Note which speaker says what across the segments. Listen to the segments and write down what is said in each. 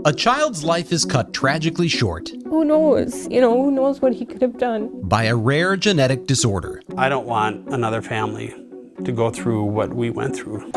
Speaker 1: A child's life is cut tragically short
Speaker 2: Who knows? Who knows what he could have done?
Speaker 1: by a rare genetic disorder.
Speaker 3: I don't want another family to go through what we went through.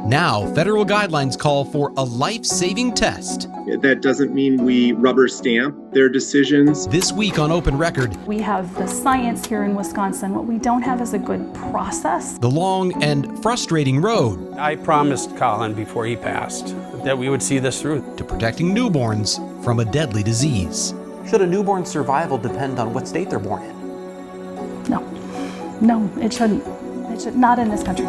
Speaker 1: Now, federal guidelines call for a life-saving test.
Speaker 4: That doesn't mean we rubber stamp their decisions.
Speaker 1: This week on Open Record,
Speaker 5: we have the science here in Wisconsin. What we don't have is a good process.
Speaker 1: the long and frustrating road
Speaker 3: I promised Colin before he passed that we would see this through.
Speaker 1: to protecting newborns from a deadly disease.
Speaker 6: Should a newborn's survival depend on what state they're born in?
Speaker 5: No, it shouldn't. It should not in this country.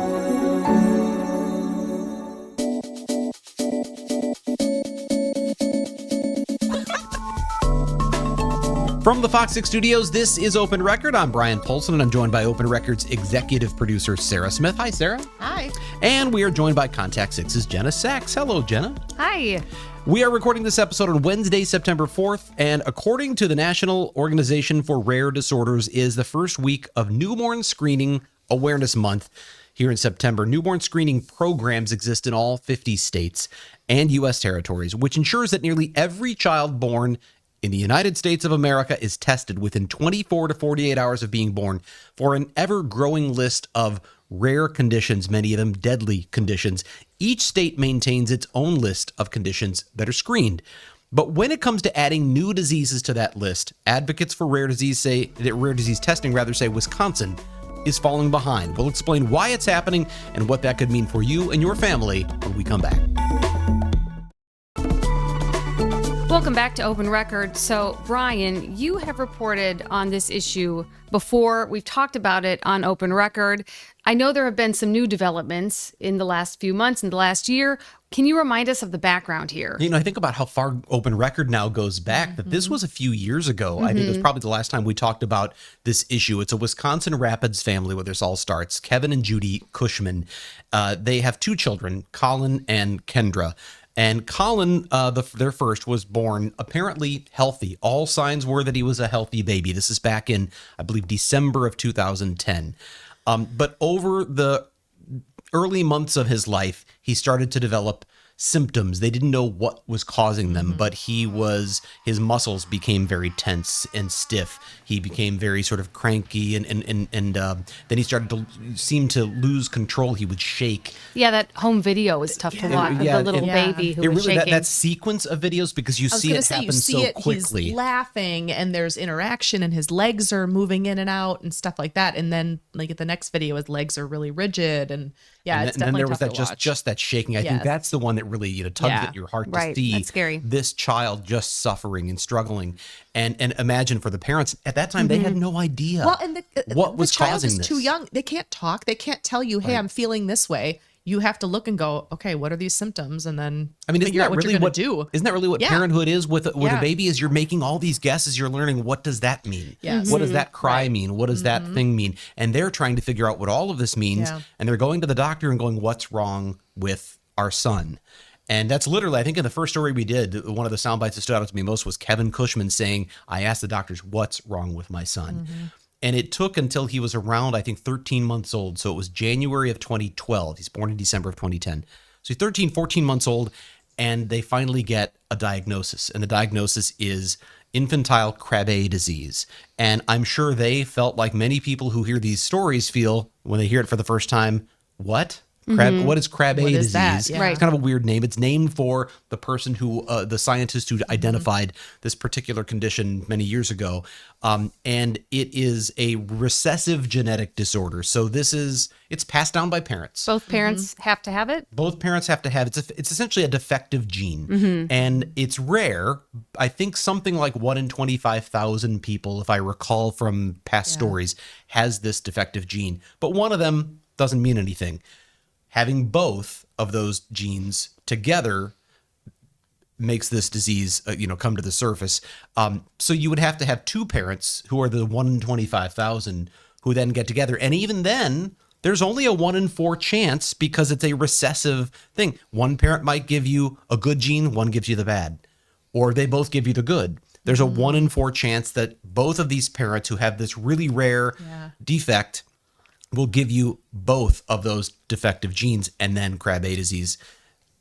Speaker 1: From the FOX6 studios, this is Open Record. I'm Brian Polson, and I'm joined by Open Record's executive producer, Sarah Smith. Hi, Sarah.
Speaker 7: Hi.
Speaker 1: And we are joined by Contact 6's Jenna Sachs. Hello, Jenna.
Speaker 7: Hi.
Speaker 1: We are recording this episode on Wednesday, September 4th, and according to the National Organization for Rare Disorders, is the first week of Newborn Screening Awareness Month here in September. Newborn screening programs exist in all 50 states and U.S. territories, which ensures that nearly every child born in the United States of America is tested within 24 to 48 hours of being born for an ever-growing list of rare conditions, many of them deadly conditions. Each state maintains its own list of conditions that are screened. But when it comes to adding new diseases to that list, advocates for rare disease testing say Wisconsin is falling behind. We'll explain why it's happening and what that could mean for you and your family when we come back.
Speaker 7: Welcome back to Open Record. So, Brian, you have reported on this issue before. We've talked about it on Open Record. I know there have been some new developments in the last few months, in the last year. Can you remind us of the background here?
Speaker 1: I think about how far Open Record now goes back, that this was a few years ago. I think it was probably the last time we talked about this issue. It's a Wisconsin Rapids family where this all starts. Kevin and Judy Cushman. They have two children, Colin and Kendra. And Colin, their first, was born apparently healthy. All signs were that he was a healthy baby. This is back in, I believe, December of 2010. But over the early months of his life, he started to develop symptoms. They didn't know what was causing them, but his muscles became very tense and stiff. He became very sort of cranky, and then he started to seem to lose control. He would shake.
Speaker 7: Yeah, that home video is tough to watch.
Speaker 1: Yeah,
Speaker 7: the little baby who was shaking.
Speaker 1: That sequence of videos, because you see it happen so quickly.
Speaker 8: He's laughing and there's interaction and his legs are moving in and out and stuff like that. And then like at the next video, his legs are really rigid and it's definitely
Speaker 1: there was
Speaker 8: tough
Speaker 1: that
Speaker 8: to watch.
Speaker 1: just that shaking. I think that's the one that really tugs at your heart to see
Speaker 7: That's scary.
Speaker 1: this child just suffering and struggling. And imagine for the parents at that time, they had no idea what was
Speaker 8: the child
Speaker 1: causing
Speaker 8: is
Speaker 1: this.
Speaker 8: too young. They can't talk. They can't tell you, hey, I'm feeling this way. You have to look and go, okay, what are these symptoms? And then figure out what you're going to do.
Speaker 1: Isn't that really what parenthood is with a baby? Is you're making all these guesses. You're learning, what does that mean?
Speaker 8: Yes.
Speaker 1: What does that cry mean? What does that thing mean? And they're trying to figure out what all of this means.
Speaker 8: Yeah.
Speaker 1: And they're going to the doctor and going, what's wrong with our son? And that's literally, I think in the first story we did, one of the sound bites that stood out to me most was Kevin Cushman saying, I asked the doctors, what's wrong with my son? And it took until he was around, I think, 13 months old. So it was January of 2012. He's born in December of 2010. So he's 13, 14 months old, and they finally get a diagnosis. And the diagnosis is infantile Krabbe disease. And I'm sure they felt like many people who hear these stories feel when they hear it for the first time, what? What is Krabbe disease?
Speaker 8: That? Yeah.
Speaker 1: It's kind of a weird name. It's named for the person who, the scientist who identified this particular condition many years ago. And it is a recessive genetic disorder. So it's passed down by parents.
Speaker 7: Both parents have to have it?
Speaker 1: Both parents have to have it. It's essentially a defective gene. And it's rare. I think something like 1 in 25,000 people, if I recall from past stories, has this defective gene. But one of them doesn't mean anything. Having both of those genes together makes this disease, come to the surface. So you would have to have two parents who are the 1 in 25,000 who then get together. And even then, there's only a 1 in 4 chance because it's a recessive thing. One parent might give you a good gene, one gives you the bad, or they both give you the good. There's a 1 in 4 chance that both of these parents who have this really rare defect will give you both of those defective genes, and then Krabbe disease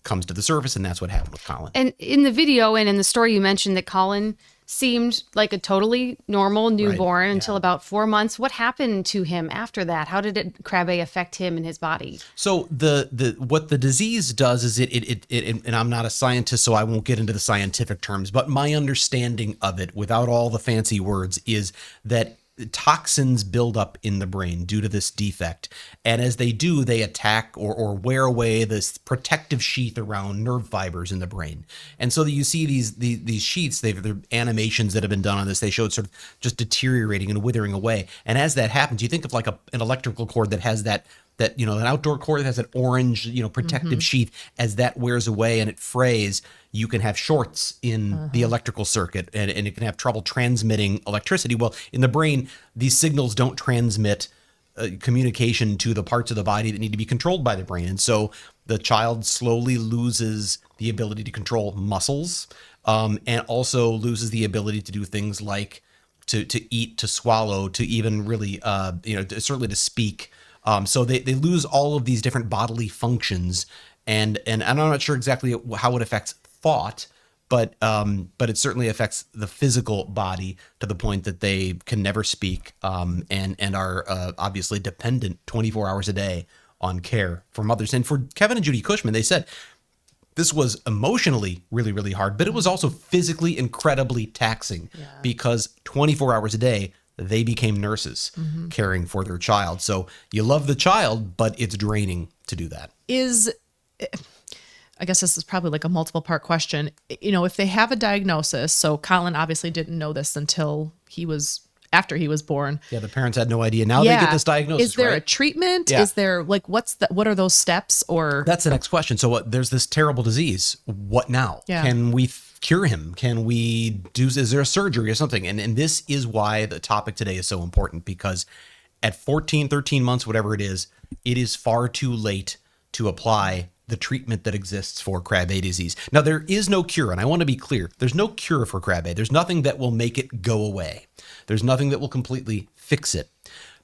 Speaker 1: comes to the surface, and that's what happened with Colin.
Speaker 7: And in the video and in the story, you mentioned that Colin seemed like a totally normal newborn until about 4 months. What happened to him after that? How did Krabbe affect him and his body?
Speaker 1: So what the disease does is it and I'm not a scientist, so I won't get into the scientific terms, but my understanding of it, without all the fancy words, is that toxins build up in the brain due to this defect, and as they do, they attack or wear away this protective sheath around nerve fibers in the brain. And so that you see these sheaths, they're animations that have been done on this. They showed sort of just deteriorating and withering away. And as that happens, you think of like an electrical cord that has that an outdoor cord that has an orange protective sheath. As that wears away and it frays, you can have shorts in the electrical circuit, and it can have trouble transmitting electricity. Well, in the brain, these signals don't transmit communication to the parts of the body that need to be controlled by the brain. And so the child slowly loses the ability to control muscles, and also loses the ability to do things like to eat, to swallow, to even really, certainly to speak. So they lose all of these different bodily functions, and I'm not sure exactly how it affects thought, but it certainly affects the physical body to the point that they can never speak, and are obviously dependent 24 hours a day on care from others. And for Kevin and Judy Cushman, they said this was emotionally really, really hard, but it was also physically incredibly taxing because 24 hours a day, they became nurses caring for their child. So you love the child, but it's draining to do that.
Speaker 8: I guess this is probably like a multiple part question. If they have a diagnosis, so Colin obviously didn't know this until after he was born.
Speaker 1: Yeah, the parents had no idea. Now they get this diagnosis.
Speaker 8: Is there
Speaker 1: right?
Speaker 8: a treatment?
Speaker 1: Yeah.
Speaker 8: Is there what are those steps? Or
Speaker 1: that's the next question. So there's this terrible disease. What now?
Speaker 8: Yeah.
Speaker 1: Can we cure him? Is there a surgery or something? And this is why the topic today is so important, because at 14, 13 months, whatever it is far too late to apply the treatment that exists for Krabbe disease. Now, there is no cure, and I want to be clear. There's no cure for Krabbe. There's nothing that will make it go away. There's nothing that will completely fix it.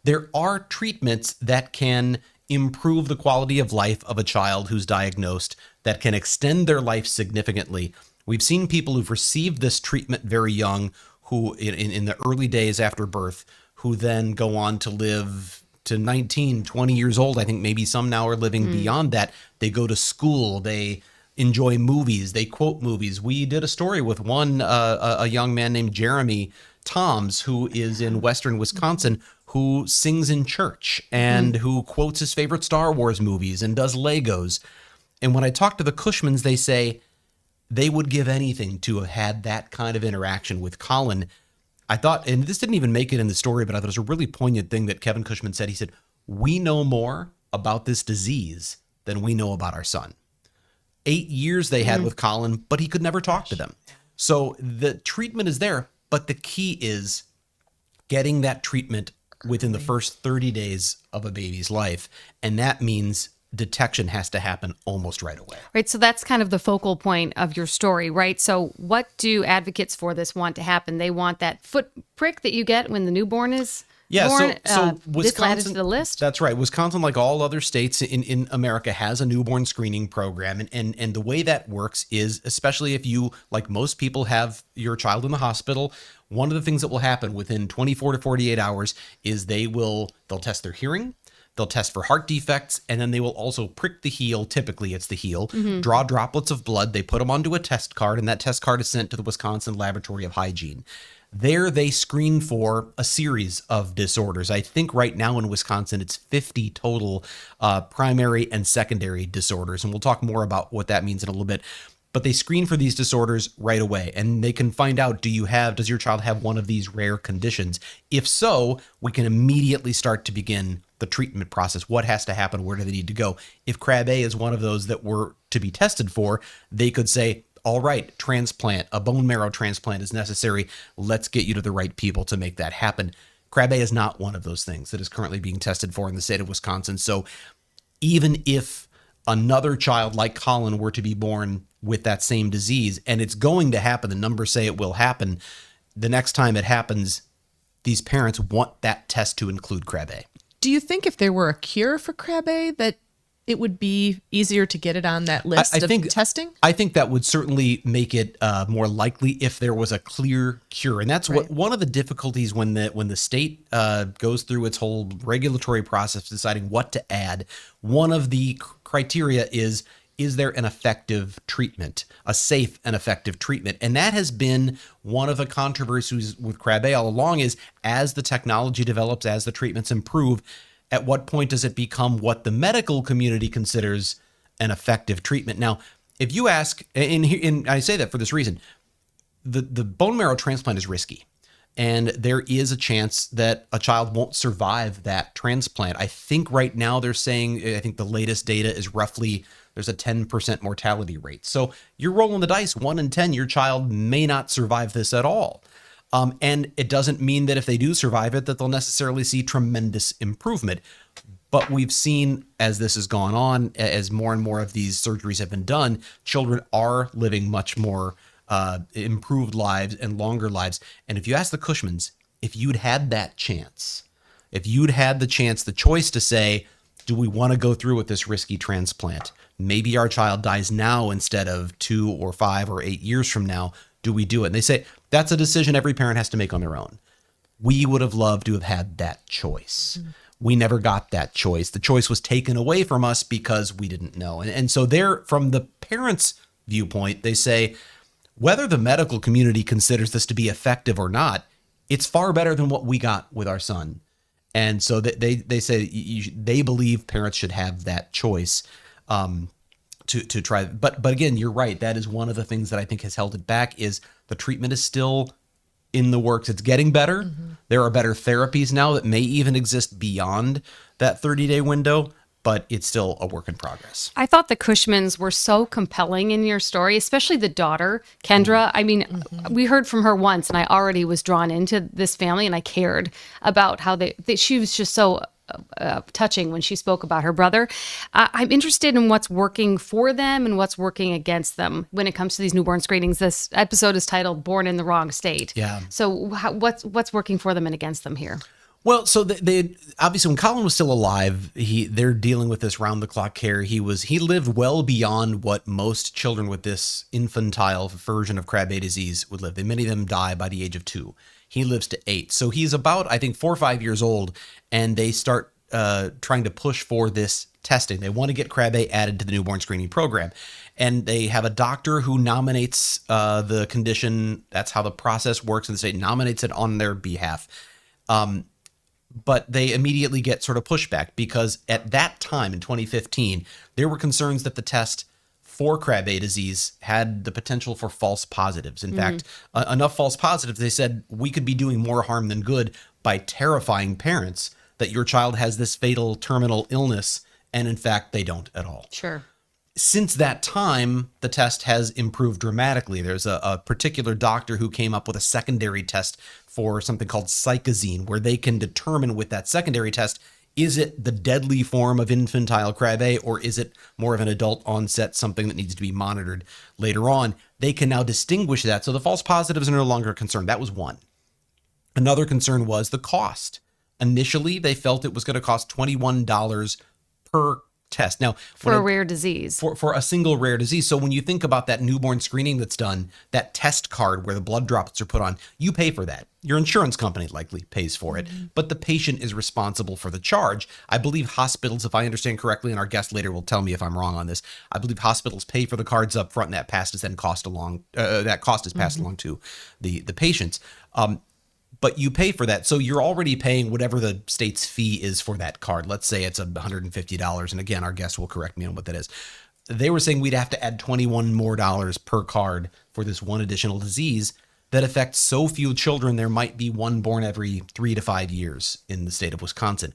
Speaker 1: There are treatments that can improve the quality of life of a child who's diagnosed, that can extend their life significantly. We've seen people who've received this treatment very young, who in the early days after birth, who then go on to live to 19, 20 years old. I think maybe some now are living beyond that. They go to school. They enjoy movies. They quote movies. We did a story with a young man named Jeremy Toms, who is in Western Wisconsin, who sings in church and who quotes his favorite Star Wars movies and does Legos. And when I talk to the Cushmans, they say they would give anything to have had that kind of interaction with Colin. I thought, and this didn't even make it in the story, but I thought it was a really poignant thing that Kevin Cushman said. He said, "We know more about this disease than we know about our son." 8 years they had with Colin, but he could never talk to them. So the treatment is there, but the key is getting that treatment within the first 30 days of a baby's life. And that means detection has to happen almost right away.
Speaker 7: Right. So that's kind of the focal point of your story, right? So what do advocates for this want to happen? They want that foot prick that you get when the newborn is born.
Speaker 1: So
Speaker 7: this added to the list?
Speaker 1: That's right. Wisconsin, like all other states in America, has a newborn screening program. And the way that works is, especially if you, like most people, have your child in the hospital, one of the things that will happen within 24 to 48 hours is they'll test their hearing. They'll test for heart defects, and then they will also prick the heel. Typically, it's the heel, draw droplets of blood. They put them onto a test card, and that test card is sent to the Wisconsin Laboratory of Hygiene. There, they screen for a series of disorders. I think right now in Wisconsin, it's 50 total primary and secondary disorders, and we'll talk more about what that means in a little bit. But they screen for these disorders right away, and they can find out, does your child have one of these rare conditions? If so, we can immediately start to begin the treatment process. What has to happen? Where do they need to go? If Krabbe is one of those that were to be tested for, they could say, all right, transplant, a bone marrow transplant is necessary. Let's get you to the right people to make that happen. Krabbe is not one of those things that is currently being tested for in the state of Wisconsin. So even if another child like Colin were to be born with that same disease, and it's going to happen, the numbers say it will happen, the next time it happens, these parents want that test to include Krabbe.
Speaker 8: do you think if there were a cure for Krabbe that it would be easier to get it on that list
Speaker 1: I
Speaker 8: of
Speaker 1: think
Speaker 8: testing?
Speaker 1: I think that would certainly make it more likely if there was a clear cure, and that's what one of the difficulties when the state goes through its whole regulatory process deciding what to add. One of the criteria is there an effective treatment, a safe and effective treatment? And that has been one of the controversies with Krabbe all along is as the technology develops, as the treatments improve, at what point does it become what the medical community considers an effective treatment? Now, if you ask, and I say that for this reason, the bone marrow transplant is risky. And there is a chance that a child won't survive that transplant. I think right now they're saying, I think the latest data is roughly there's a 10% mortality rate. So you're rolling the dice, 1 in 10, your child may not survive this at all. And it doesn't mean that if they do survive it, that they'll necessarily see tremendous improvement. But we've seen as this has gone on, as more and more of these surgeries have been done, children are living much more improved lives and longer lives. And if you ask the Cushmans, if you'd had that chance, if you'd had the choice to say, do we want to go through with this risky transplant? Maybe our child dies now instead of 2 or 5 or 8 years from now. Do we do it? And they say that's a decision every parent has to make on their own. We would have loved to have had that choice. Mm-hmm. We never got that choice. The choice was taken away from us because we didn't know. And so there, from the parents' viewpoint, they say, whether the medical community considers this to be effective or not, it's far better than what we got with our son. And so they say they believe parents should have that choice to try. But again, you're right. That is one of the things that I think has held it back is the treatment is still in the works. It's getting better. Mm-hmm. There are better therapies now that may even exist beyond that 30-day window. But it's still a work in progress.
Speaker 7: I thought the Cushmans were so compelling in your story, especially the daughter, Kendra. I mean, we heard from her once, and I already was drawn into this family, and I cared about how she was just so touching when she spoke about her brother. I'm interested in what's working for them and what's working against them when it comes to these newborn screenings. This episode is titled "Born in the Wrong State."
Speaker 1: Yeah.
Speaker 7: So what's working for them and against them here?
Speaker 1: Well, so they obviously when Colin was still alive, they're dealing with this round the clock care. He lived well beyond what most children with this infantile version of Krabbe disease would live. Many of them die by the age of 2. He lives to 8. So he's about, I think, 4 or 5 years old, and they start trying to push for this testing. They want to get Krabbe added to the newborn screening program. And they have a doctor who nominates the condition. That's how the process works, and the state nominates it on their behalf. But they immediately get sort of pushback because at that time in 2015, there were concerns that the test for Krabbe disease had the potential for false positives. In fact, enough false positives, they said we could be doing more harm than good by terrifying parents that your child has this fatal terminal illness, and in fact, they don't at all.
Speaker 7: Sure.
Speaker 1: Since that time, the test has improved dramatically. There's a particular doctor who came up with a secondary test for something called psychazine, where they can determine with that secondary test, is it the deadly form of infantile Krabbe, or is it more of an adult onset, something that needs to be monitored later on? They can now distinguish that. So the false positives are no longer a concern. That was one. Another concern was the cost. Initially, they felt it was going to cost $21 per test. Now,
Speaker 7: for a rare disease.
Speaker 1: For a single rare disease. So when you think about that newborn screening that's done, that test card where the blood droplets are put on, you pay for that. Your insurance company likely pays for it, but the patient is responsible for the charge. I believe hospitals, if I understand correctly, and our guest later will tell me if I'm wrong on this, I believe hospitals pay for the cards up front, and that cost is then passed along to the patients. But you pay for that. So you're already paying whatever the state's fee is for that card. Let's say it's $150. And again, our guest will correct me on what that is. They were saying we'd have to add $21 more per card for this one additional disease that affects so few children. There might be one born every 3 to 5 years in the state of Wisconsin.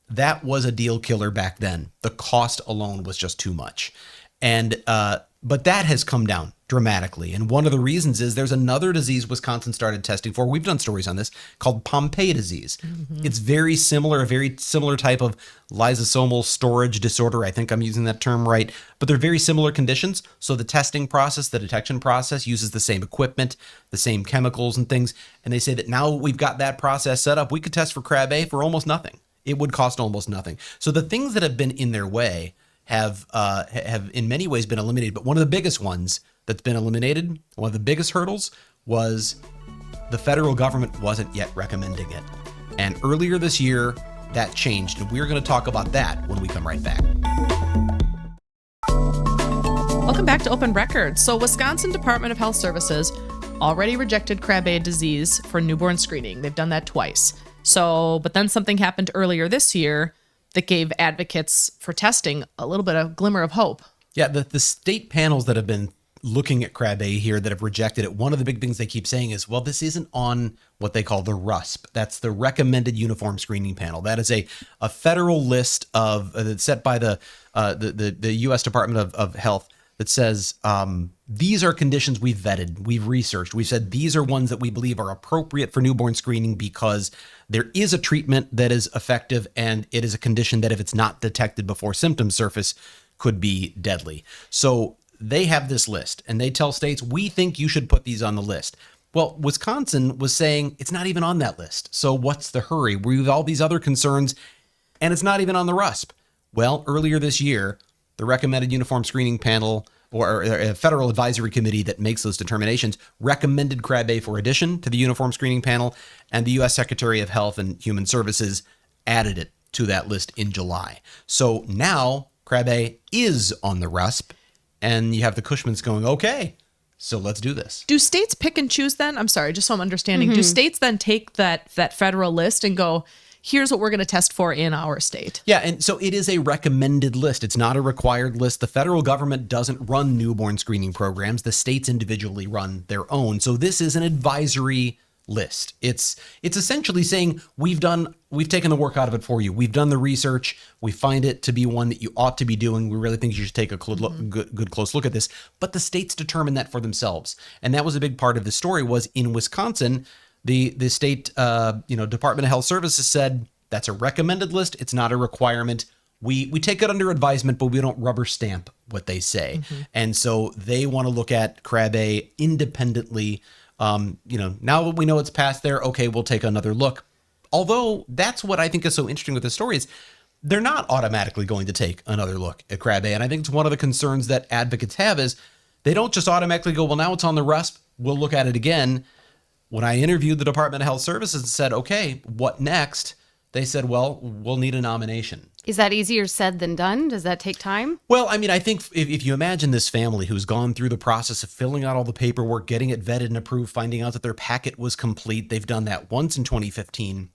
Speaker 1: That was a deal killer back then. The cost alone was just too much. And, but that has come down dramatically. And one of the reasons is there's another disease Wisconsin started testing for. We've done stories on this called Pompe disease. Mm-hmm. It's very similar, a very similar type of lysosomal storage disorder. I think I'm using that term right, but they're very similar conditions. So the testing process, the detection process uses the same equipment, the same chemicals and things. And they say that now we've got that process set up, we could test for Krabbe for almost nothing. It would cost almost nothing. So the things that have been in their way have in many ways been eliminated. But one of the biggest ones that's been eliminated, one of the biggest hurdles, was the federal government wasn't yet recommending it. And earlier this year, that changed. And we're going to talk about that when we come right back.
Speaker 8: Welcome back to Open Record. So Wisconsin Department of Health Services already rejected Krabbe disease for newborn screening. They've done that twice. But then something happened earlier this year that gave advocates for testing a little bit of glimmer of hope.
Speaker 1: Yeah, the state panels that have been looking at Krabbe here that have rejected it, one of the big things they keep saying is, well, this isn't on what they call the RUSP. That's the Recommended Uniform Screening Panel. That is a federal list of set by the U.S. Department of Health that says these are conditions we've vetted, we've researched. We've said these are ones that we believe are appropriate for newborn screening because there is a treatment that is effective, and it is a condition that if it's not detected before symptoms surface could be deadly. So they have this list, and they tell states, we think you should put these on the list. Well, Wisconsin was saying it's not even on that list. So what's the hurry? We have all these other concerns, and it's not even on the RUSP. Well, earlier this year, the Recommended Uniform Screening Panel, or a federal advisory committee that makes those determinations, recommended Krabbe for addition to the Uniform Screening Panel, and the U.S. Secretary of Health and Human Services added it to that list in July. So now Krabbe is on the RUSP. And you have the Cushmans going, okay, so let's do this.
Speaker 8: Do states pick and choose then? I'm sorry, just so I'm understanding. Do states then take that federal list and go, here's what we're going to test for in our state?
Speaker 1: Yeah, and so it is a recommended list. It's not a required list. The federal government doesn't run newborn screening programs. The states individually run their own. So this is an advisory list. It's essentially saying we've taken the work out of it for you. We've done the research. We find it to be one that you ought to be doing. We really think you should take a good close look at this. But the states determine that for themselves, and that was a big part of the story. Was in Wisconsin, the state Department of Health Services said that's a recommended list. It's not a requirement. We take it under advisement, but we don't rubber stamp what they say. And so they want to look at Krabbe independently. Now that we know it's passed there, okay, we'll take another look. Although that's what I think is so interesting with this story is they're not automatically going to take another look at Krabbe. And I think it's one of the concerns that advocates have is they don't just automatically go, well, now it's on the RUSP, we'll look at it again. When I interviewed the Department of Health Services and said, okay, what next? They said, well, we'll need a nomination.
Speaker 7: Is that easier said than done? Does that take time?
Speaker 1: Well, I mean, I think if you imagine this family who's gone through the process of filling out all the paperwork, getting it vetted and approved, finding out that their packet was complete. They've done that once in 2015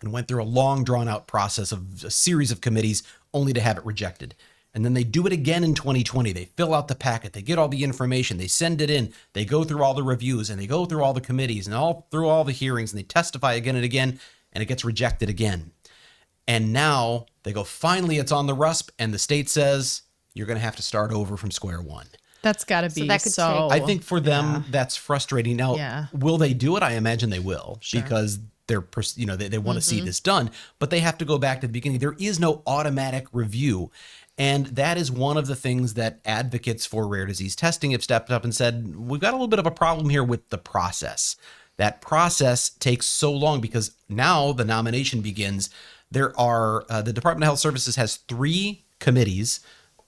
Speaker 1: and went through a long, drawn-out process of a series of committees only to have it rejected. And then they do it again in 2020. They fill out the packet. They get all the information. They send it in. They go through all the reviews, and they go through all the committees and through all the hearings, and they testify again and again, and it gets rejected again. And now they go, finally, it's on the RUSP, and the state says, you're going to have to start over from square one.
Speaker 8: That's got to be
Speaker 7: that could take-
Speaker 1: I think for them, that's frustrating. Now, will they do it? I imagine they will, because they're, they want to see this done, but they have to go back to the beginning. There is no automatic review. And that is one of the things that advocates for rare disease testing have stepped up and said, we've got a little bit of a problem here with the process. That process takes so long because now the nomination begins. There are, the Department of Health Services has 3 committees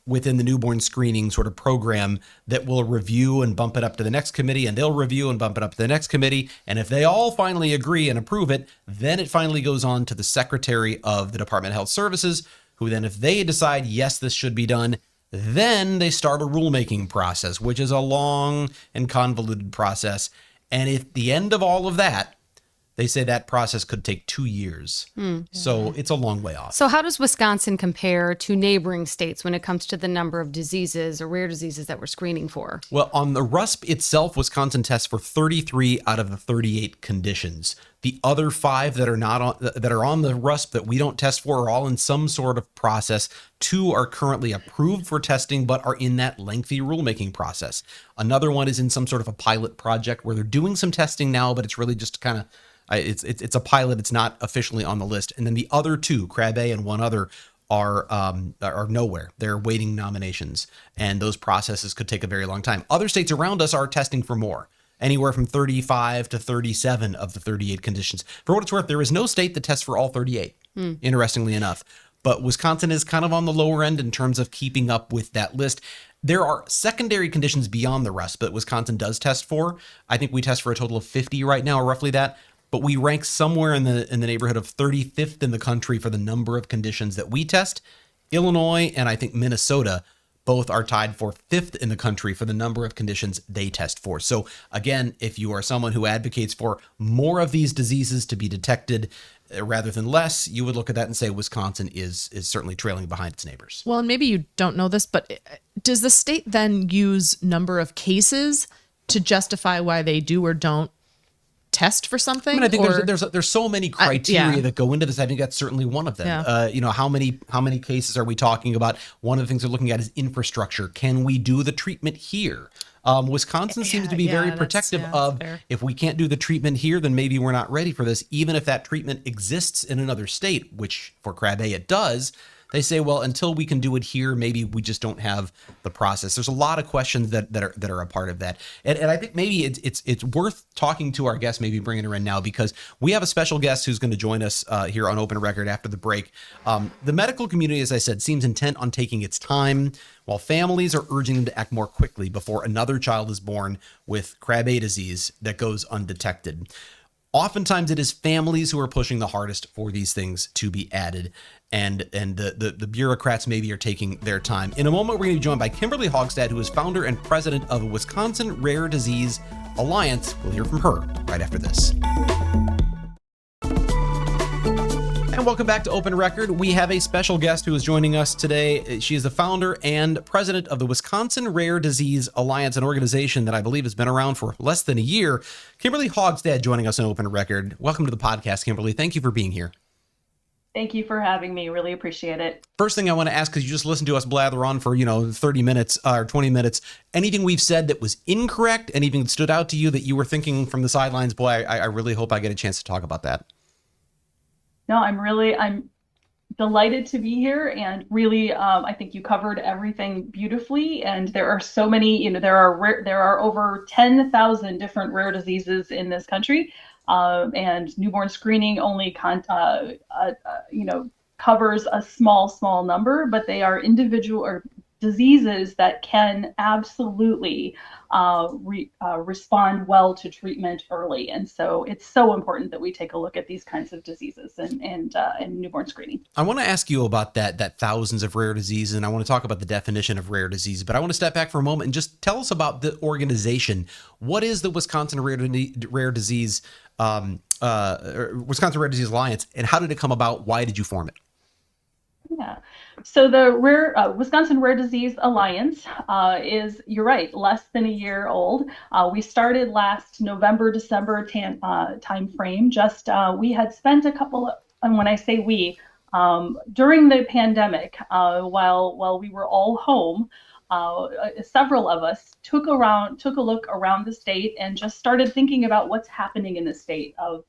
Speaker 1: within the newborn screening sort of program that will review and bump it up to the next committee, and they'll review and bump it up to the next committee. And if they all finally agree and approve it, then it finally goes on to the Secretary of the Department of Health Services, who then, if they decide, yes, this should be done, then they start a rulemaking process, which is a long and convoluted process. And at the end of all of that, they say that process could take 2 years. So it's a long way off.
Speaker 7: So how does Wisconsin compare to neighboring states when it comes to the number of diseases or rare diseases that we're screening for?
Speaker 1: Well, on the RUSP itself, Wisconsin tests for 33 out of the 38 conditions. The other 5 that are not on, that are on the RUSP that we don't test for are all in some sort of process. 2 are currently approved for testing, but are in that lengthy rulemaking process. Another one is in some sort of a pilot project where they're doing some testing now, but it's really just kind of it's a pilot. It's not officially on the list. And then the other 2, Krabbe and one other, are nowhere. They're waiting nominations, and those processes could take a very long time. Other states around us are testing for more, anywhere from 35 to 37 of the 38 conditions. For what it's worth, there is no state that tests for all 38, interestingly enough. but Wisconsin is kind of on the lower end in terms of keeping up with that list. There are secondary conditions beyond the rest, but Wisconsin does test for. I think we test for a total of 50 right now, or roughly that. But we rank somewhere in the neighborhood of 35th in the country for the number of conditions that we test. Illinois and I think Minnesota both are tied for 5th in the country for the number of conditions they test for. So again, if you are someone who advocates for more of these diseases to be detected rather than less, you would look at that and say Wisconsin is certainly trailing behind its neighbors.
Speaker 8: Well, and maybe you don't know this, but does the state then use number of cases to justify why they do or don't test for something?
Speaker 1: I mean, I think there's so many criteria that go into this. I think that's certainly one of them.
Speaker 8: Yeah.
Speaker 1: How many cases are we talking about? One of the things they're looking at is infrastructure. Can we do the treatment here? Wisconsin seems to be very protective of, if we can't do the treatment here, then maybe we're not ready for this. Even if that treatment exists in another state, which for Crab A it does, they say, well, until we can do it here, maybe we just don't have the process. There's a lot of questions that are a part of that. And I think maybe it's worth talking to our guest, maybe bringing her in now, because we have a special guest who's going to join us here on Open Record after the break. The medical community, as I said, seems intent on taking its time, while families are urging them to act more quickly before another child is born with Crab A disease that goes undetected. Oftentimes it is families who are pushing the hardest for these things to be added, and the bureaucrats maybe are taking their time. In a moment, we're going to be joined by Kimberly Hogstad, who is founder and president of the Wisconsin Rare Disease Alliance. We'll hear from her right after this. And welcome back to Open Record. We have a special guest who is joining us today. She is the founder and president of the Wisconsin Rare Disease Alliance, an organization that I believe has been around for less than a year. Kimberly Hogstad joining us on Open Record. Welcome to the podcast, Kimberly. Thank you for being here.
Speaker 9: Thank you for having me. Really appreciate it.
Speaker 1: First thing I want to ask, because you just listened to us blather on for 30 minutes or 20 minutes, anything we've said that was incorrect, anything that stood out to you that you were thinking from the sidelines? Boy, I really hope I get a chance to talk about that.
Speaker 9: No, I'm delighted to be here, and really, I think you covered everything beautifully. And there are so many, there are over 10,000 different rare diseases in this country, and newborn screening only covers a small number, but they are individual or diseases that can absolutely respond well to treatment early. And so it's so important that we take a look at these kinds of diseases and newborn screening.
Speaker 1: I want to ask you about that thousands of rare diseases, and I want to talk about the definition of rare disease, but I want to step back for a moment and just tell us about the organization. What is the Wisconsin Rare Disease Wisconsin Rare Disease Alliance, and how did it come about? Why did you form it?
Speaker 9: Yeah. So the Wisconsin Rare Disease Alliance is, you're right, less than a year old. We started last November, December time frame. We had spent a couple of, and when I say we, during the pandemic, while we were all home, several of us took a look around the state and just started thinking about what's happening in the state of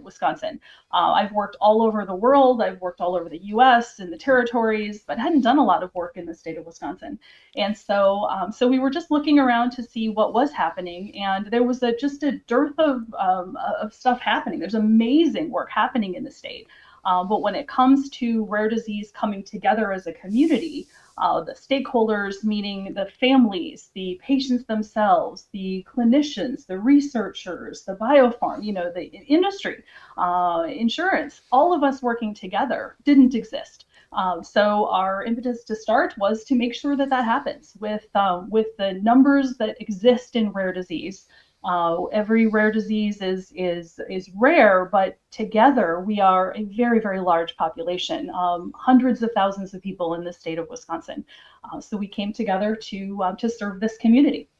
Speaker 9: Wisconsin. I've worked all over the world. I've worked all over the U.S. and the territories, but hadn't done a lot of work in the state of Wisconsin. And so we were just looking around to see what was happening, and there was just a dearth of stuff happening. There's amazing work happening in the state. But when it comes to rare disease coming together as a community, the stakeholders, meaning the families, the patients themselves, the clinicians, the researchers, the biopharm, the industry, insurance, all of us working together didn't exist. So our impetus to start was to make sure that happens with the numbers that exist in rare disease. Every rare disease is rare, but together we are a very, very large population, hundreds of thousands of people in the state of Wisconsin. So we came together to serve this community.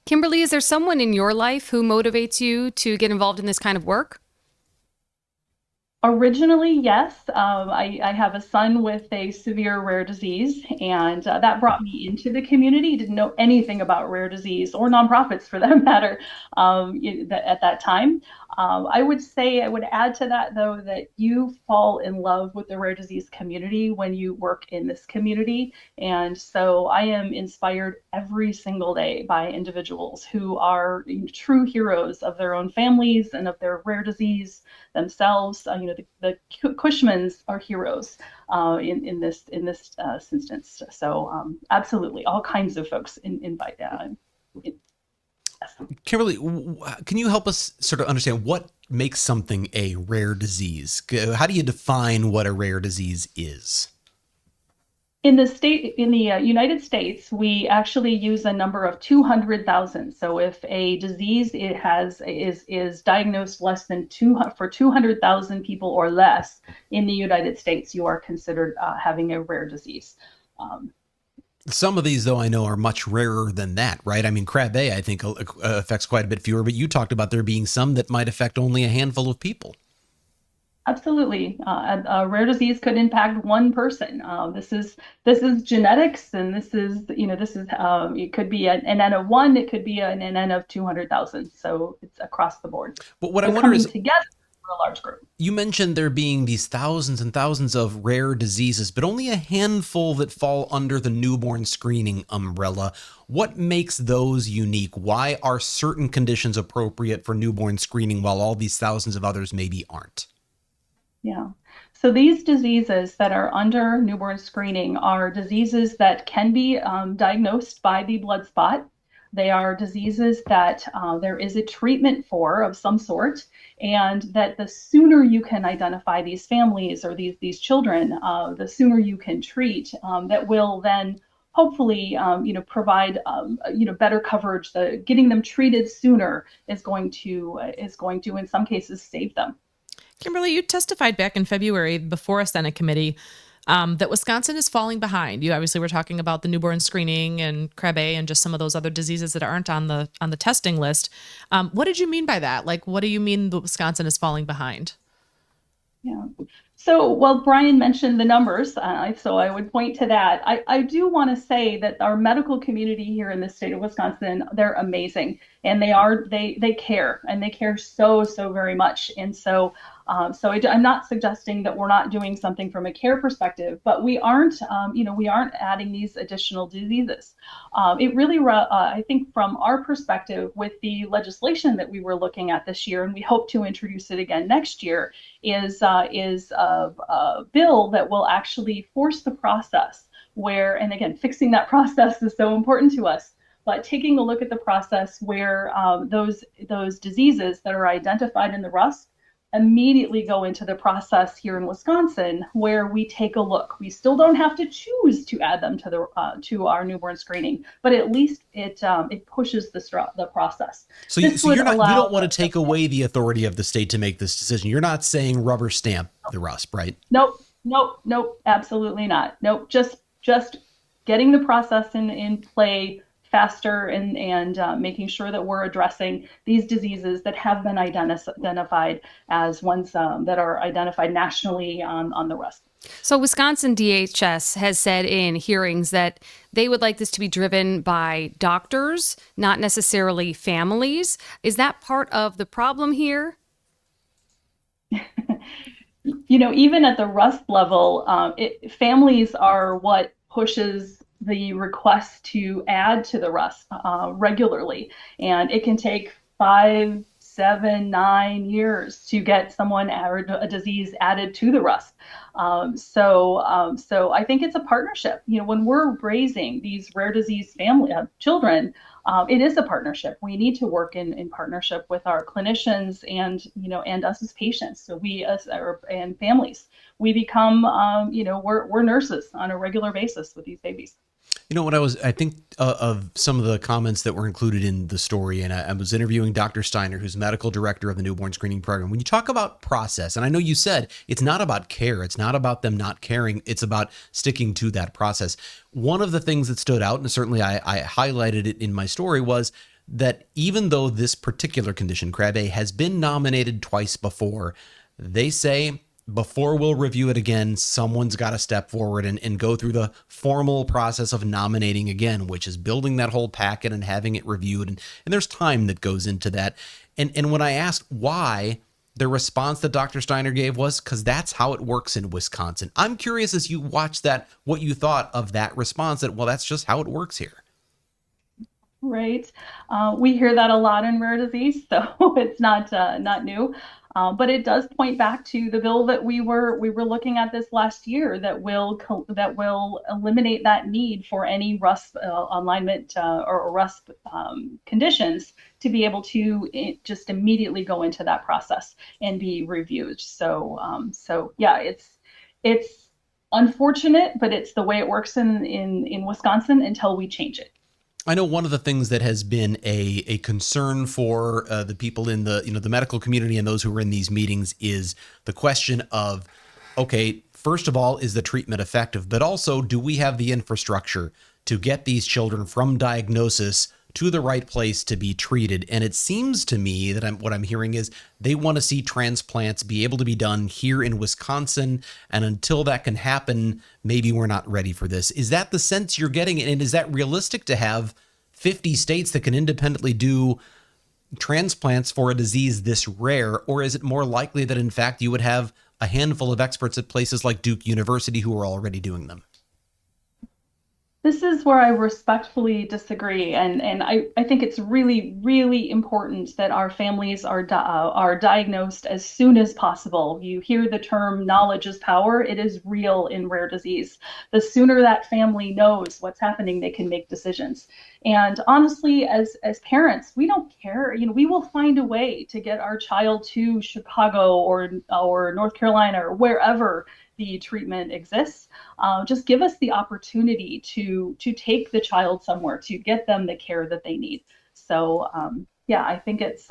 Speaker 7: Kimberly, is there someone in your life who motivates you to get involved in this kind of work?
Speaker 9: Originally, yes. I have a son with a severe rare disease, and that brought me into the community. Didn't know anything about rare disease or nonprofits for that matter at that time. I would add to that, though, that you fall in love with the rare disease community when you work in this community. And so I am inspired every single day by individuals who are true heroes of their own families and of their rare disease themselves. the Cushmans are heroes in this instance. So absolutely, all kinds of folks invite.
Speaker 1: Kimberly, can you help us sort of understand what makes something a rare disease? How do you define what a rare disease is?
Speaker 9: In the United States, we actually use a number of 200,000. So if a disease is diagnosed less than 200,000 people or less in the United States, you are considered having a rare disease.
Speaker 1: Some of these, though, I know are much rarer than that, right? I mean, Krabbe, I think, affects quite a bit fewer, but you talked about there being some that might affect only a handful of people.
Speaker 9: Absolutely. A rare disease could impact one person. This is genetics, and it could be an N of 1, it could be an N of 200,000. So it's across the board.
Speaker 1: But what I
Speaker 9: They're
Speaker 1: wonder
Speaker 9: coming
Speaker 1: is,
Speaker 9: together for a large group.
Speaker 1: you mentioned there being these thousands and thousands of rare diseases, but only a handful that fall under the newborn screening umbrella. What makes those unique? Why are certain conditions appropriate for newborn screening while all these thousands of others maybe aren't?
Speaker 9: Yeah. So these diseases that are under newborn screening are diseases that can be diagnosed by the blood spot. They are diseases that there is a treatment for of some sort, and that the sooner you can identify these families or these children, the sooner you can treat. That will then hopefully provide better coverage. Getting them treated sooner is going to in some cases save them.
Speaker 8: Kimberly, you testified back in February before a Senate committee that Wisconsin is falling behind. You obviously were talking about the newborn screening and Krabbe and just some of those other diseases that aren't on the testing list. What did you mean by that? Like, what do you mean that Wisconsin is falling behind?
Speaker 9: Yeah. So, well, Brian mentioned the numbers, so I would point to that. I do want to say that our medical community here in the state of Wisconsin, they're amazing, and they care, and they care so very much. And so I'm not suggesting that we're not doing something from a care perspective, but we aren't adding these additional diseases. It really, I think, from our perspective, with the legislation that we were looking at this year, and we hope to introduce it again next year, is a bill that will actually force the process where, and again, fixing that process is so important to us, but taking a look at the process where those diseases that are identified in the RUSP immediately go into the process here in Wisconsin, where we take a look. We still don't have to choose to add them to our newborn screening, but at least it pushes the process.
Speaker 1: So you don't want to take away the authority of the state to make this decision. You're not saying rubber stamp the RUSP, right?
Speaker 9: Nope, absolutely not. Nope, just getting the process in play faster and making sure that we're addressing these diseases that have been identified as ones that are identified nationally on the RUSP.
Speaker 7: So Wisconsin DHS has said in hearings that they would like this to be driven by doctors, not necessarily families. Is that part of the problem here?
Speaker 9: Even at the RUSP level, families are what pushes the request to add to the RUSP regularly. And it can take 5, 7, 9 years to get someone or a disease added to the RUSP. So I think it's a partnership. When we're raising these rare disease children, it is a partnership. We need to work in partnership with our clinicians and us as patients. So and families, we become, we're nurses on a regular basis with these babies.
Speaker 1: I think of some of the comments that were included in the story, and I was interviewing Dr. Steiner, who's medical director of the newborn screening program. When you talk about process, and I know you said it's not about care, it's not about them not caring, it's about sticking to that process. One of the things that stood out, and certainly I highlighted it in my story, was that even though this particular condition, Krabbe, has been nominated twice before, they say, before we'll review it again, someone's got to step forward and go through the formal process of nominating again, which is building that whole packet and having it reviewed. And there's time that goes into that. And when I asked why, the response that Dr. Steiner gave was, because that's how it works in Wisconsin. I'm curious, as you watched that, what you thought of that response, that, well, that's just how it works here.
Speaker 9: Right. We hear that a lot in rare disease, so it's not new. But it does point back to the bill that we were looking at this last year that will eliminate that need for any RUSP alignment or RUSP conditions to be able to just immediately go into that process and be reviewed. So yeah, it's unfortunate, but it's the way it works in Wisconsin until we change it.
Speaker 1: I know one of the things that has been a concern for the people in the the medical community and those who are in these meetings is the question of, okay, first of all, is the treatment effective? But also, do we have the infrastructure to get these children from diagnosis to the right place to be treated? And it seems to me that what I'm hearing is they want to see transplants be able to be done here in Wisconsin. And until that can happen, maybe we're not ready for this. Is that the sense you're getting? And is that realistic to have 50 states that can independently do transplants for a disease this rare? Or is it more likely that, in fact, you would have a handful of experts at places like Duke University who are already doing them?
Speaker 9: This is where I respectfully disagree, and I think it's really, really important that our families are diagnosed as soon as possible. You hear the term knowledge is power. It is real in rare disease. The sooner that family knows what's happening, they can make decisions. And honestly, as parents, we don't care. We will find a way to get our child to Chicago or North Carolina or wherever the treatment exists. Just give us the opportunity to take the child somewhere to get them the care that they need. So yeah, I think it's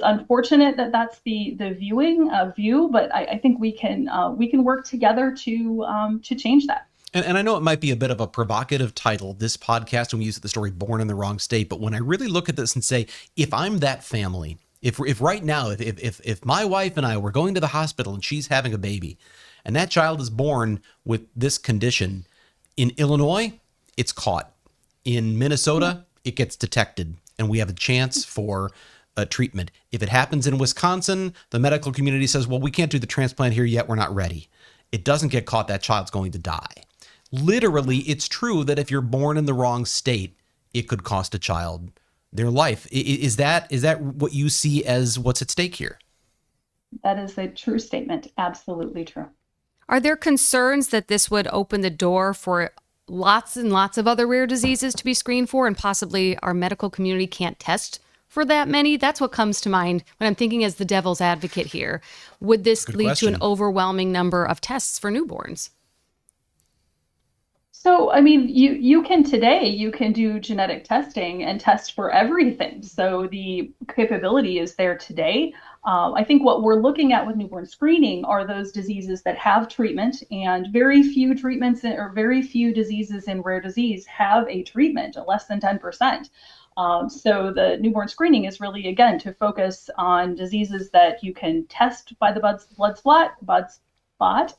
Speaker 9: unfortunate that that's the view, but I think we can work together to change that.
Speaker 1: And I know it might be a bit of a provocative title, this podcast, when we use the story Born in the Wrong State. But when I really look at this and say, if I'm that family, if right now, if my wife and I were going to the hospital and she's having a baby and that child is born with this condition, in Illinois, it's caught. In Minnesota, it gets detected and we have a chance for a treatment. If it happens in Wisconsin, the medical community says, well, we can't do the transplant here yet. We're not ready. It doesn't get caught. That child's going to die. Literally, it's true that if you're born in the wrong state, it could cost a child their life. Is that what you see as what's at stake here?
Speaker 9: That is a true statement. Absolutely true.
Speaker 7: Are there concerns that this would open the door for lots and lots of other rare diseases to be screened for, and possibly our medical community can't test for that many? That's what comes to mind when I'm thinking as the devil's advocate here. Would this lead to an overwhelming number of tests for newborns?
Speaker 9: So, I mean, you can do genetic testing and test for everything. So the capability is there today. I think what we're looking at with newborn screening are those diseases that have treatment, and very few treatments or very few diseases in rare disease have a treatment, less than 10%. So the newborn screening is really, again, to focus on diseases that you can test by the blood spot,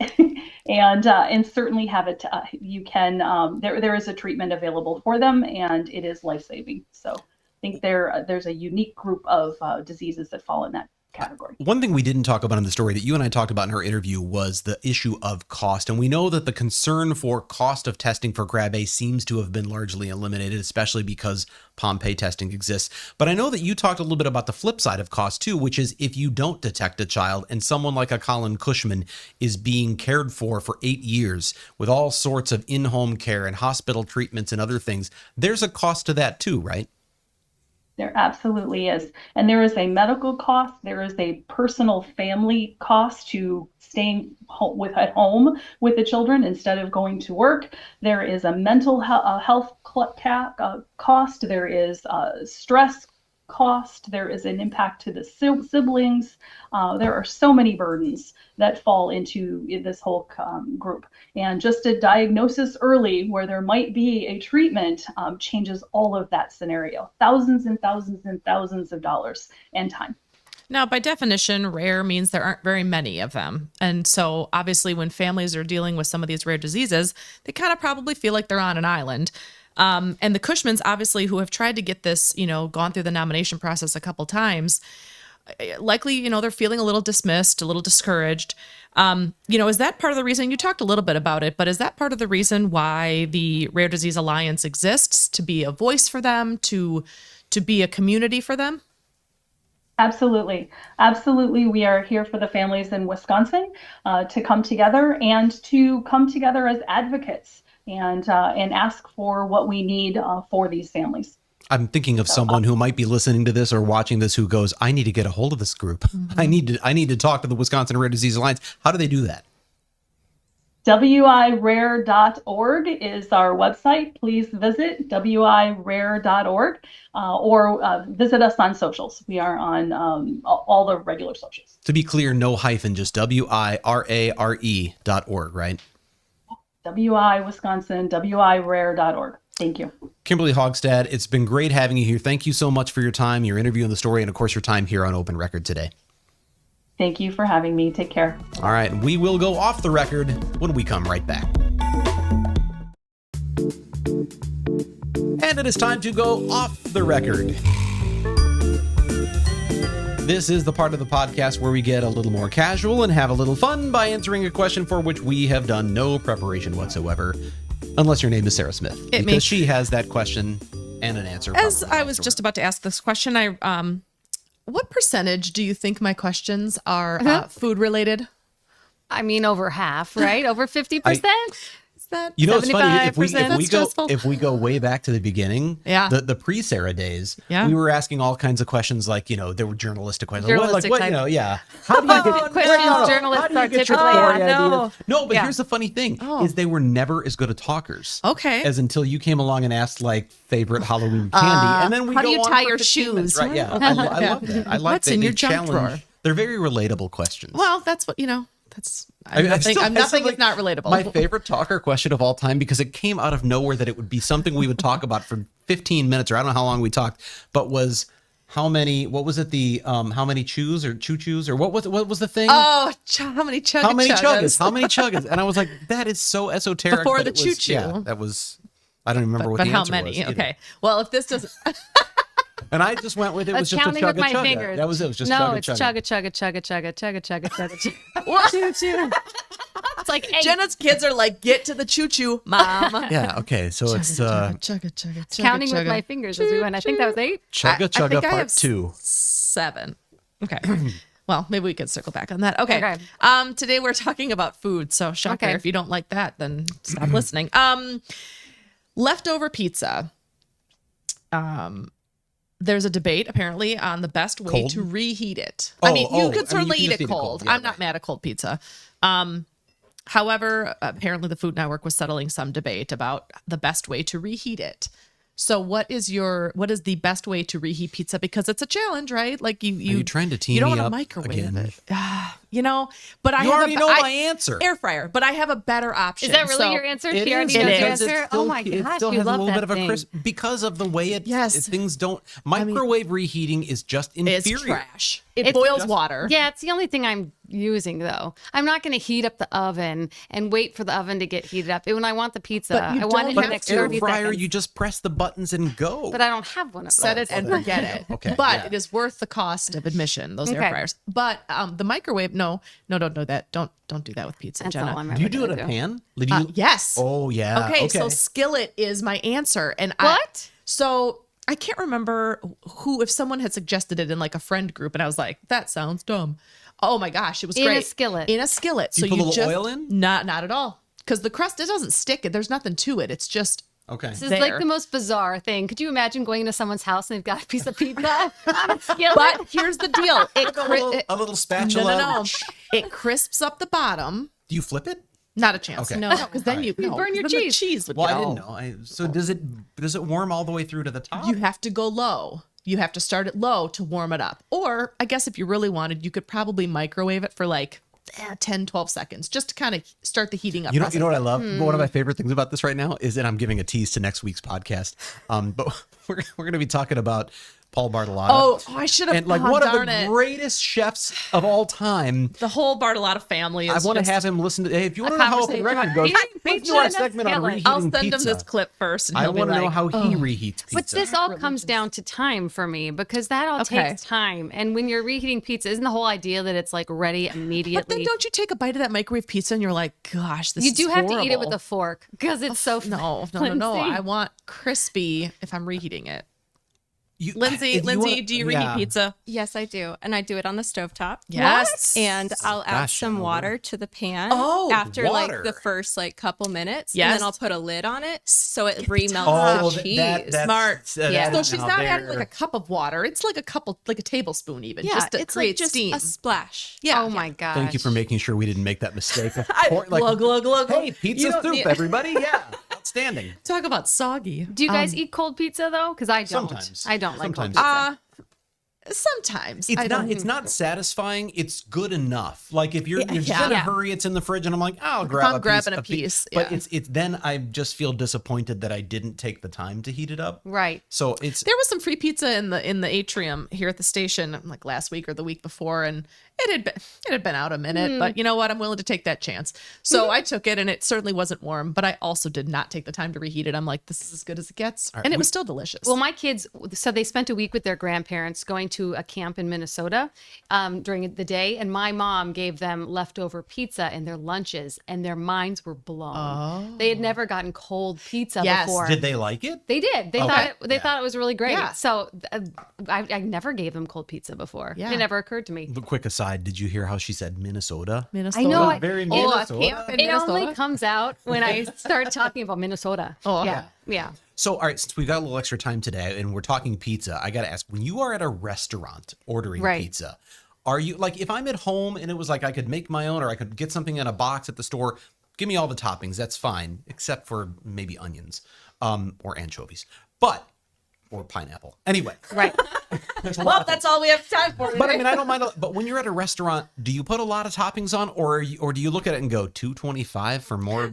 Speaker 9: and certainly have it. You can there is a treatment available for them, and it is life-saving. So I think there's a unique group of diseases that fall in that category.
Speaker 1: One thing we didn't talk about in the story that you and I talked about in our interview was the issue of cost. And we know that the concern for cost of testing for Krabbe seems to have been largely eliminated, especially because Pompe testing exists. But I know that you talked a little bit about the flip side of cost too, which is if you don't detect a child and someone like a Colin Cushman is being cared for 8 years with all sorts of in-home care and hospital treatments and other things, there's a cost to that too, right?
Speaker 9: There absolutely is. And there is a medical cost. There is a personal family cost to staying at home with the children instead of going to work. There is a mental health cost. There is stress cost. There is an impact to the siblings. There are so many burdens that fall into this whole group. And just a diagnosis early where there might be a treatment changes all of that scenario. Thousands and thousands and thousands of dollars and time.
Speaker 8: Now, by definition, rare means there aren't very many of them. And so obviously when families are dealing with some of these rare diseases, they kind of probably feel like they're on an island. And the Cushmans, obviously, who have tried to get this, gone through the nomination process a couple times, likely, you know, they're feeling a little dismissed, a little discouraged. You know, is that part of the reason? You talked a little bit about it, but is that part of the reason why the Rare Disease Alliance exists, to be a voice for them, to be a community for them?
Speaker 9: Absolutely. Absolutely. We are here for the families in Wisconsin to come together and to come together as advocates and ask for what we need for these families.
Speaker 1: I'm thinking of someone who might be listening to this or watching this who goes, I need to get a hold of this group.
Speaker 8: Mm-hmm.
Speaker 1: I need to talk to the Wisconsin Rare Disease Alliance. How do they do that?
Speaker 9: WIRare.org is our website. Please visit WIRare.org or visit us on socials. We are on all the regular socials.
Speaker 1: To be clear, no hyphen, just WIRARE.org, right?
Speaker 9: Wisconsin, WIRare.org. Thank you.
Speaker 1: Kimberly Hogstad, it's been great having you here. Thank you so much for your time, your interview and the story, and of course, your time here on Open Record today.
Speaker 9: Thank you for having me. Take care.
Speaker 1: All right, we will go off the record when we come right back. And it is time to go off the record. This is the part of the podcast where we get a little more casual and have a little fun by answering a question for which we have done no preparation whatsoever, unless your name is Sarah Smith, because she has that question and an answer.
Speaker 8: As I was just about to ask this question, what percentage do you think my questions are food related?
Speaker 7: I mean, over half, right? Over 50%? Is that
Speaker 1: you know, it's funny
Speaker 7: if
Speaker 1: if we go way back to the beginning, the pre-Sarah days, we were asking all kinds of questions, like, you know, there were journalistic questions, How do you get
Speaker 7: journalists are typically
Speaker 1: No, but here's the funny thing: is they were never as good at talkers.
Speaker 8: Okay.
Speaker 1: As until you came along and asked like favorite Halloween candy, and then we
Speaker 8: how
Speaker 1: go
Speaker 8: do you
Speaker 1: on
Speaker 8: tie
Speaker 1: for
Speaker 8: your
Speaker 1: 15
Speaker 8: shoes?
Speaker 1: minutes, right? Yeah, I love that. I like
Speaker 8: What's
Speaker 1: that
Speaker 8: in
Speaker 1: they
Speaker 8: your junk
Speaker 1: challenge.
Speaker 8: drawer?
Speaker 1: They're very relatable questions.
Speaker 8: Well, that's what, you know. That's
Speaker 1: I
Speaker 8: nothing
Speaker 1: like,
Speaker 8: is not relatable.
Speaker 1: My favorite talker question of all time, because it came out of nowhere that it would be something we would talk about for 15 minutes, or I don't know how long we talked, but was how many chews or choo-choos, or what was the thing?
Speaker 8: Oh, how many chuggas?
Speaker 1: How many chuggas? And I was like, that is so esoteric.
Speaker 8: Before the choo-choo.
Speaker 1: Yeah, that was, I don't remember what the answer was.
Speaker 8: But how many? Okay. Well, if this doesn't...
Speaker 1: And I just went with it. Was just a
Speaker 7: counting with my
Speaker 1: chugga.
Speaker 7: fingers.
Speaker 1: That was it. It was just
Speaker 7: no,
Speaker 1: chugga.
Speaker 7: it's chugga. Choo choo. It's like 8.
Speaker 8: Jenna's kids are like, get to the choo choo, mom.
Speaker 1: Yeah. Okay. So it's
Speaker 8: chugga.
Speaker 7: Counting with my fingers as we went. I think that was 8.
Speaker 1: Chugga part 2.
Speaker 8: 7. Okay. Well, maybe we could circle back on that. Okay. Today we're talking about food. So shocker, if you don't like that, then stop listening. Leftover pizza. There's a debate apparently on the best way to reheat it. You could certainly eat it cold. Yeah, I'm not mad at cold pizza. However, apparently the Food Network was settling some debate about the best way to reheat it. So what is the best way to reheat pizza? Because it's a challenge, right? Like you
Speaker 1: trying to tee
Speaker 8: you don't
Speaker 1: me
Speaker 8: want to
Speaker 1: up
Speaker 8: microwave
Speaker 1: again?
Speaker 8: it. You know, but I
Speaker 1: already know my answer.
Speaker 8: Air fryer, but I have a better option.
Speaker 7: Is that really your answer? She already knows your answer? Oh my gosh,
Speaker 1: it still
Speaker 7: you
Speaker 1: has a
Speaker 7: love
Speaker 1: little
Speaker 7: that
Speaker 1: bit of a
Speaker 7: thing.
Speaker 1: crisp because of the way it.
Speaker 8: Yes.
Speaker 1: Things don't. Microwave reheating is just inferior.
Speaker 8: It's trash. It boils water.
Speaker 7: Yeah, it's the only thing I'm using though. I'm not going to heat up the oven and wait for the oven to get heated up. When I want the pizza, I want it in the next 30
Speaker 1: air fryer,
Speaker 7: seconds.
Speaker 1: you just press the buttons and go.
Speaker 7: But I don't have one of those.
Speaker 8: Set it and forget it.
Speaker 1: Okay.
Speaker 8: But it is worth the cost of admission, those air fryers. But the microwave, no, don't do that. Don't do that with pizza,
Speaker 7: That's
Speaker 8: Jenna.
Speaker 7: all I'm
Speaker 1: do you do it in a pan?
Speaker 8: Yes.
Speaker 1: Oh yeah.
Speaker 8: Okay, so skillet is my answer. And
Speaker 7: What?
Speaker 8: So I can't remember if someone had suggested it in like a friend group, and I was like, that sounds dumb. Oh my gosh, it was great.
Speaker 7: In a skillet.
Speaker 8: In a skillet.
Speaker 1: Do you put a little oil in?
Speaker 8: Not at all. Because the crust, it doesn't stick. There's nothing to it. It's just
Speaker 7: This is like the most bizarre thing. Could you imagine going to someone's house and they've got a piece of pizza on a skillet?
Speaker 8: But here's the deal.
Speaker 1: A little spatula.
Speaker 8: No. It crisps up the bottom.
Speaker 1: Do you flip it?
Speaker 8: Not a chance.
Speaker 1: Okay.
Speaker 8: No, because then you
Speaker 7: burn your
Speaker 8: then
Speaker 7: cheese.
Speaker 8: The cheese would
Speaker 1: Well,
Speaker 8: get
Speaker 1: I
Speaker 8: all-
Speaker 1: didn't know. So does it warm all the way through to the top?
Speaker 8: You have to go low. You have to start it low to warm it up. Or I guess if you really wanted, you could probably microwave it for like 10, 12 seconds just to kind of start the heating up.
Speaker 1: You know what I love? One of my favorite things about this right now is that I'm giving a tease to next week's podcast. But we're going to be talking about Paul Bartolotta.
Speaker 8: Oh, I should have.
Speaker 1: And like one of the greatest chefs of all time.
Speaker 8: The whole Bartolotta family is
Speaker 1: I want to have him listen to. Hey, if you want to know how Open Record goes, let's do our segment on reheating
Speaker 8: I'll send
Speaker 1: pizza.
Speaker 8: him this clip first, and
Speaker 1: I
Speaker 8: he'll be
Speaker 1: want to know
Speaker 8: like,
Speaker 1: how he reheats pizza.
Speaker 7: But this all comes down to time for me because that all takes time. And when you're reheating pizza, isn't the whole idea that it's like ready immediately?
Speaker 8: But then don't you take a bite of that microwave pizza and you're like, gosh, this is
Speaker 7: You do have to eat it
Speaker 8: horrible.
Speaker 7: with a fork because it's so
Speaker 8: No. I want crispy if I'm reheating it. Lindsay, do you reheat pizza?
Speaker 2: Yes, I do. And I do it on the stovetop.
Speaker 8: Yes.
Speaker 2: And I'll add some water to the pan after like the first like couple minutes.
Speaker 8: Yes.
Speaker 2: And then I'll put a lid on it so it remelts the cheese.
Speaker 1: That's
Speaker 8: smart. So she's not adding
Speaker 1: there.
Speaker 8: like a cup of water. It's like a tablespoon even.
Speaker 2: Yeah,
Speaker 8: just to
Speaker 2: it's
Speaker 8: create
Speaker 2: like just
Speaker 8: steam.
Speaker 2: a splash.
Speaker 8: Yeah.
Speaker 7: Oh my gosh.
Speaker 1: Thank you for making sure we didn't make that mistake.
Speaker 8: Glug, glug, glug.
Speaker 1: Hey, pizza soup, everybody. Yeah. Outstanding.
Speaker 8: Talk about soggy.
Speaker 7: Do you guys eat cold pizza though? Because I don't.
Speaker 1: Sometimes.
Speaker 7: I don't like cold
Speaker 1: Sometimes.
Speaker 7: pizza.
Speaker 8: Sometimes
Speaker 1: It's not satisfying. It's good enough. Like if you're just in a hurry, it's in the fridge, and I'm like, I'll grab
Speaker 8: a piece.
Speaker 1: But it's then I just feel disappointed that I didn't take the time to heat it up.
Speaker 7: Right.
Speaker 1: So there
Speaker 8: was some free pizza in the atrium here at the station like last week or the week before, and it had been out a minute, but you know what? I'm willing to take that chance. So I took it, and it certainly wasn't warm, but I also did not take the time to reheat it. I'm like, this is as good as it gets, and it was still delicious.
Speaker 7: Well, my kids, so they spent a week with their grandparents going to a camp in Minnesota during the day, and my mom gave them leftover pizza in their lunches, and their minds were blown. They had never gotten cold pizza before.
Speaker 1: Did they like it?
Speaker 7: They did. They thought it was really great.
Speaker 8: Yeah.
Speaker 7: So I never gave them cold pizza before.
Speaker 8: Yeah.
Speaker 7: It never occurred to me.
Speaker 1: The quick aside, did you hear how she said Minnesota?
Speaker 8: Minnesota.
Speaker 7: I know.
Speaker 1: Very
Speaker 7: It
Speaker 1: Minnesota.
Speaker 7: only comes out when I start talking about Minnesota.
Speaker 8: Oh,
Speaker 7: yeah.
Speaker 1: So, all right, since we've got a little extra time today and we're talking pizza, I got to ask, when you are at a restaurant ordering pizza, are you like, if I'm at home and it was like I could make my own or I could get something in a box at the store, give me all the toppings, that's fine, except for maybe onions or anchovies, or pineapple. Anyway.
Speaker 7: Right.
Speaker 8: Well, that's all we have time for today.
Speaker 1: But I mean, I don't mind. But when you're at a restaurant, do you put a lot of toppings on, or do you look at it and go $2.25 for more?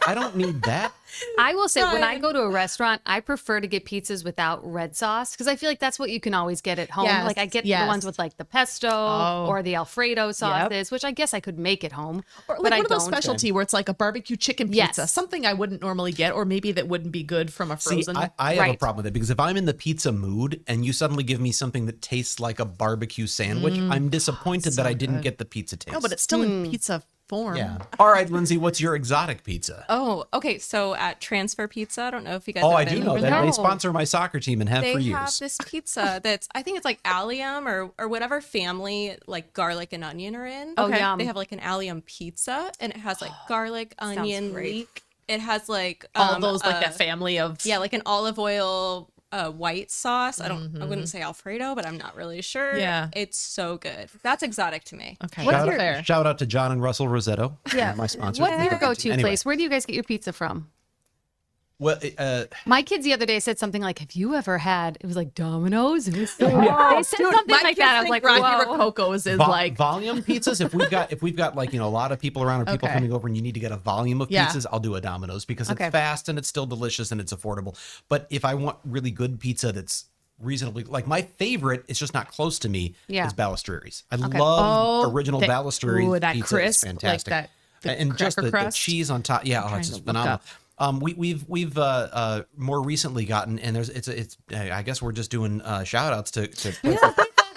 Speaker 1: I don't need that.
Speaker 7: I will say, when I go to a restaurant, I prefer to get pizzas without red sauce because I feel like that's what you can always get at home.
Speaker 8: Yes,
Speaker 7: Like I get the ones with like the pesto or the Alfredo sauces, which I guess I could make at home.
Speaker 8: Or like
Speaker 7: but
Speaker 8: one of those specialty where it's like a barbecue chicken pizza, something I wouldn't normally get, or maybe that wouldn't be good from a frozen.
Speaker 1: See, I have a problem with it because if I'm in the pizza mood and you suddenly give me something that tastes like a barbecue sandwich, I'm disappointed that I didn't get the pizza taste.
Speaker 8: No, but it's still in pizza form.
Speaker 1: Yeah. All right, Lindsay, what's your exotic pizza?
Speaker 2: Oh, okay. So at Transfer Pizza, I don't know if you guys
Speaker 1: Oh,
Speaker 2: have
Speaker 1: I do
Speaker 2: been
Speaker 1: know
Speaker 2: over
Speaker 1: that.
Speaker 2: there.
Speaker 1: They sponsor my soccer team and have
Speaker 2: They
Speaker 1: for
Speaker 2: have
Speaker 1: years.
Speaker 2: this pizza that's, I think it's like allium or whatever family like garlic and onion are in.
Speaker 7: Oh, yum.
Speaker 2: They have like an allium pizza and it has like garlic, onion,
Speaker 7: great.
Speaker 2: leek. It has like
Speaker 8: All those like that family of
Speaker 2: like an olive oil white sauce. I wouldn't say Alfredo, but I'm not really sure.
Speaker 8: Yeah.
Speaker 2: It's so good. That's exotic to me.
Speaker 8: Okay.
Speaker 1: Shout out to John and Russell Rosetto.
Speaker 7: Yeah.
Speaker 1: My sponsors.
Speaker 7: What's your go-to
Speaker 1: Anyway.
Speaker 7: place? Where do you guys get your pizza from?
Speaker 1: Well,
Speaker 7: My kids the other day said something like, "Have you ever had?" It was like Domino's. It was so good. They said something like that. I was like,
Speaker 8: Rocky
Speaker 7: "Whoa."
Speaker 8: Rococo's is like
Speaker 1: volume pizzas. If we've got like, a lot of people around or people
Speaker 8: Okay.
Speaker 1: coming over and you need to get a volume of
Speaker 8: Yeah.
Speaker 1: pizzas, I'll do a Domino's because
Speaker 7: Okay.
Speaker 1: it's fast and it's still delicious and it's affordable. But if I want really good pizza that's reasonably, like my favorite, it's just not close to me,
Speaker 7: Yeah.
Speaker 1: is Balestreri's. I love original Balestreri's
Speaker 8: that
Speaker 1: pizza.
Speaker 8: crisp,
Speaker 1: It's fantastic.
Speaker 8: like that,
Speaker 1: and just
Speaker 8: cracker
Speaker 1: the
Speaker 8: crust.
Speaker 1: cheese on top. Yeah, it's
Speaker 8: trying
Speaker 1: just
Speaker 8: to look
Speaker 1: phenomenal.
Speaker 8: up.
Speaker 1: We've more recently gotten, and it's I guess we're just doing shout outs to places.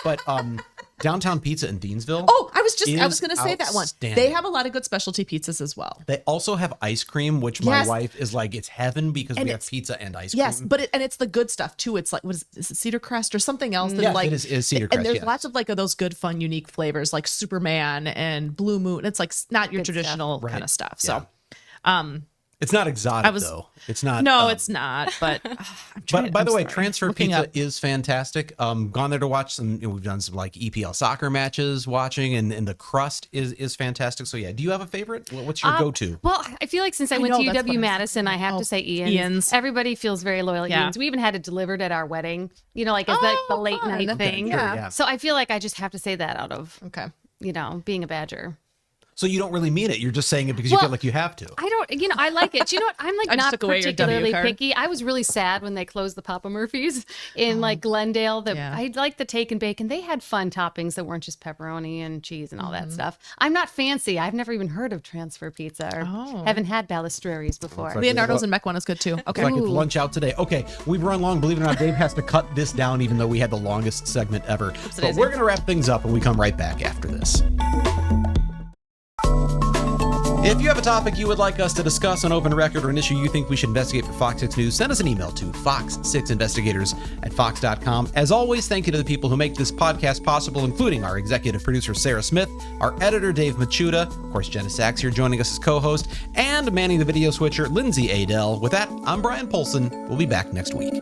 Speaker 1: But Downtown Pizza in Deansville.
Speaker 8: Oh, I was going to say that one.
Speaker 1: outstanding.
Speaker 8: They have a lot of good specialty pizzas as well.
Speaker 1: They also have ice cream, which my
Speaker 8: Yes.
Speaker 1: wife is like, it's heaven because
Speaker 8: And
Speaker 1: we have
Speaker 8: it's-
Speaker 1: pizza and ice
Speaker 8: Yes,
Speaker 1: cream.
Speaker 8: but it's the good stuff too. It's like, is it Cedar Crust or something else? That's
Speaker 1: Yes,
Speaker 8: like,
Speaker 1: it is Cedar Crust,
Speaker 8: And there's
Speaker 1: yes.
Speaker 8: lots of like of those good, fun, unique flavors like Superman and Blue Moon. It's like not your traditional kind of stuff. So,
Speaker 1: It's not exotic though. It's not.
Speaker 8: No, it's not. But
Speaker 1: But by the way, Transfer Pizza is fantastic. Gone there to watch some. We've done some like EPL soccer matches, watching, and the crust is fantastic. So yeah, do you have a favorite? What's your go-to?
Speaker 7: Well, I feel like since I went
Speaker 8: know,
Speaker 7: to
Speaker 8: that's what I
Speaker 7: UW
Speaker 8: was
Speaker 7: Madison, I have to say Ian's. Everybody feels very loyal at
Speaker 8: Yeah.
Speaker 7: Ian's. We even had it delivered at our wedding. Like as the late night thing.
Speaker 1: Yeah.
Speaker 7: So I feel like I just have to say that out of
Speaker 8: Okay.
Speaker 7: being a Badger.
Speaker 1: So you don't really mean it. You're just saying it because you
Speaker 7: Well,
Speaker 1: feel like you have to.
Speaker 7: I don't, I like it. You know what? I'm like
Speaker 8: I just
Speaker 7: not
Speaker 8: took away your W
Speaker 7: particularly
Speaker 8: card.
Speaker 7: picky. I was really sad when they closed the Papa Murphy's in like Glendale.
Speaker 8: Yeah.
Speaker 7: I like the take and bake, and they had fun toppings that weren't just pepperoni and cheese and all that stuff. I'm not fancy. I've never even heard of transfer pizza or haven't had Balestreri's before.
Speaker 1: like-
Speaker 8: Leonardo's and Mech one is good too.
Speaker 1: It's
Speaker 8: Okay.
Speaker 1: like it's lunch out today. Okay, we've run long. Believe it or not, Dave has to cut this down even though we had the longest segment ever. But
Speaker 8: daisy.
Speaker 1: we're going to wrap things up when we come right back after this. If you have a topic you would like us to discuss on Open Record or an issue you think we should investigate for Fox 6 News, send us an email to fox6investigators@fox.com. As always, thank you to the people who make this podcast possible, including our executive producer, Sarah Smith, our editor, Dave Machuda, of course, Jenna Sachs here joining us as co-host, and manning the video switcher, Lindsay Adele. With that, I'm Brian Polson. We'll be back next week.